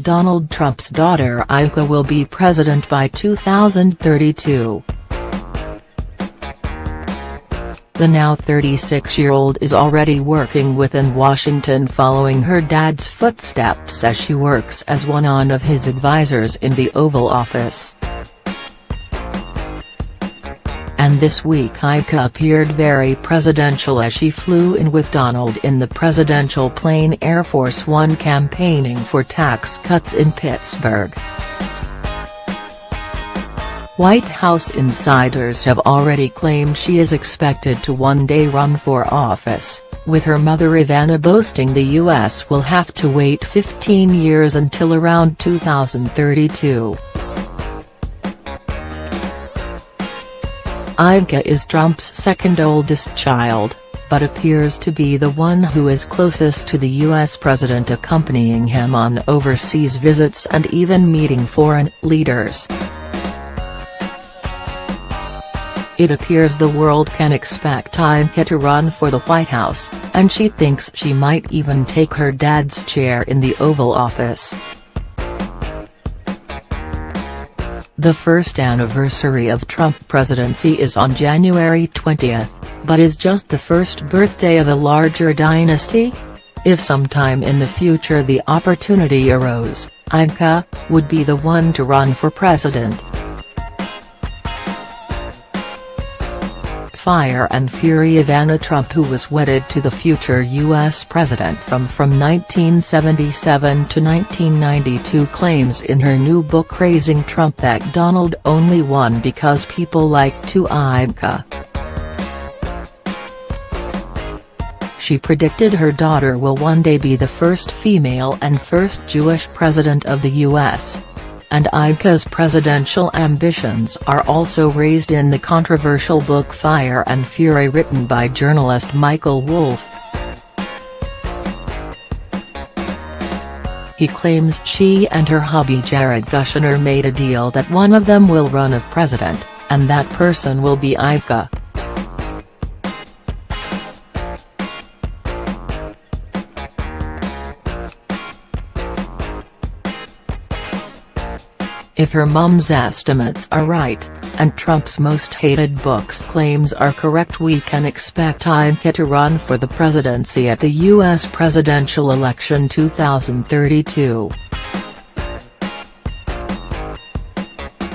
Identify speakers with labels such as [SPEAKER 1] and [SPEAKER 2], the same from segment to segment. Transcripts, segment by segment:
[SPEAKER 1] Donald Trump's daughter Ivanka will be president by 2032. The now 36-year-old is already working within Washington following her dad's footsteps as she works as one of his advisors in the Oval Office. And this week Ivanka appeared very presidential as she flew in with Donald in the presidential plane Air Force One campaigning for tax cuts in Pittsburgh. White House insiders have already claimed she is expected to one day run for office, with her mother Ivana boasting the U.S. will have to wait 15 years until around 2032. Ivanka is Trump's second oldest child, but appears to be the one who is closest to the U.S. president, accompanying him on overseas visits and even meeting foreign leaders. It appears the world can expect Ivanka to run for the White House, and she thinks she might even take her dad's chair in the Oval Office. The first anniversary of Trump presidency is on January 20th, but is just the first birthday of a larger dynasty? If sometime in the future the opportunity arose, Ivanka would be the one to run for president. Fire and Fury Ivana Trump, who was wedded to the future U.S. president from 1977 to 1992, claims in her new book Raising Trump that Donald only won because people liked to Ivanka. She predicted her daughter will one day be the first female and first Jewish president of the U.S. And Ivanka's presidential ambitions are also raised in the controversial book Fire and Fury, written by journalist Michael Wolff. He claims she and her hubby Jared Kushner made a deal that one of them will run as president, and that person will be Ivanka. If her mom's estimates are right, and Trump's most hated books claims are correct, we can expect Ivanka to run for the presidency at the U.S. presidential election 2032.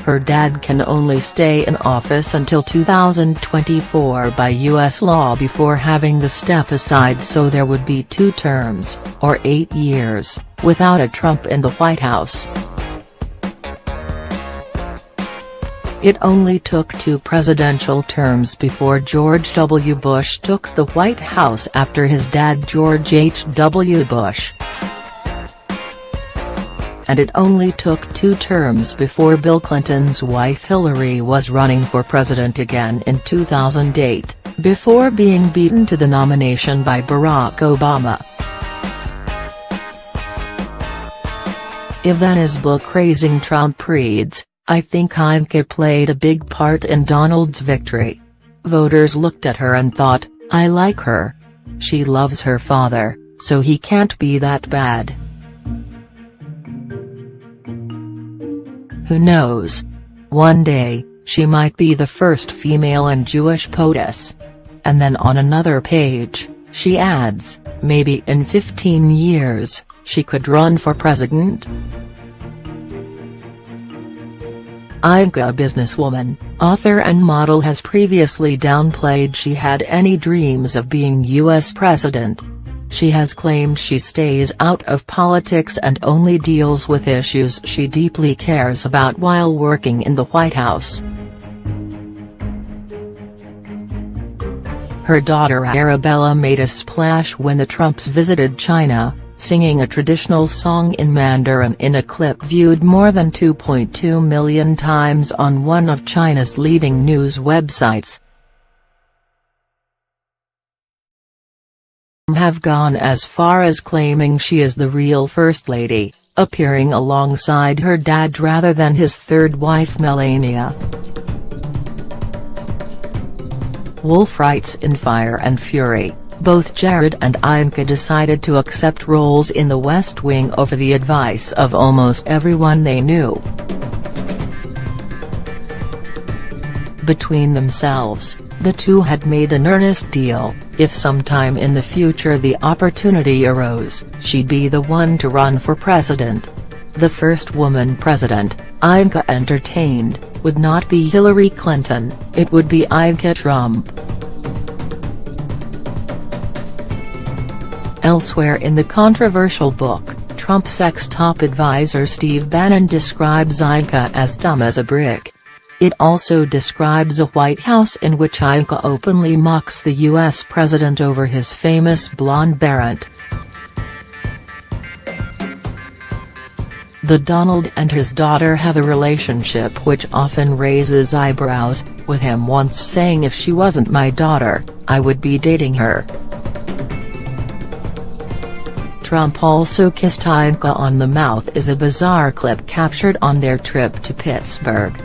[SPEAKER 1] Her dad can only stay in office until 2024 by U.S. law before having the step aside, so there would be 2 terms, or 8 years, without a Trump in the White House. It only took 2 presidential terms before George W. Bush took the White House after his dad George H. W. Bush. And it only took 2 terms before Bill Clinton's wife Hillary was running for president again in 2008, before being beaten to the nomination by Barack Obama. Ivana's book Raising Trump reads, "I think Ivanka played a big part in Donald's victory. Voters looked at her and thought, I like her. She loves her father, so he can't be that bad. Who knows? One day, she might be the first female and Jewish POTUS." And then on another page, she adds, "Maybe in 15 years, she could run for president." Ivanka, a businesswoman, author and model, has previously downplayed she had any dreams of being U.S. president. She has claimed she stays out of politics and only deals with issues she deeply cares about while working in the White House. Her daughter Arabella made a splash when the Trumps visited China, singing a traditional song in Mandarin in a clip viewed more than 2.2 million times on one of China's leading news websites. Have gone as far as claiming she is the real First Lady, appearing alongside her dad rather than his third wife Melania. Wolff writes in Fire and Fury, Both Jared and Ivanka decided to accept roles in the West Wing over the advice of almost everyone they knew. Between themselves, the two had made an earnest deal: if sometime in the future the opportunity arose, she'd be the one to run for president. The first woman president, Ivanka entertained, would not be Hillary Clinton, it would be IVANKA Trump. Elsewhere in the controversial book, Trump's ex-top advisor Steve Bannon describes Ivanka as dumb as a brick. It also describes a White House in which Ivanka openly mocks the U.S. president over his famous blonde barrette. The Donald and his daughter have a relationship which often raises eyebrows, with him once saying, "If she wasn't my daughter, I would be dating her." Trump also kissed Ivanka on the mouth is a bizarre clip captured on their trip to Pittsburgh.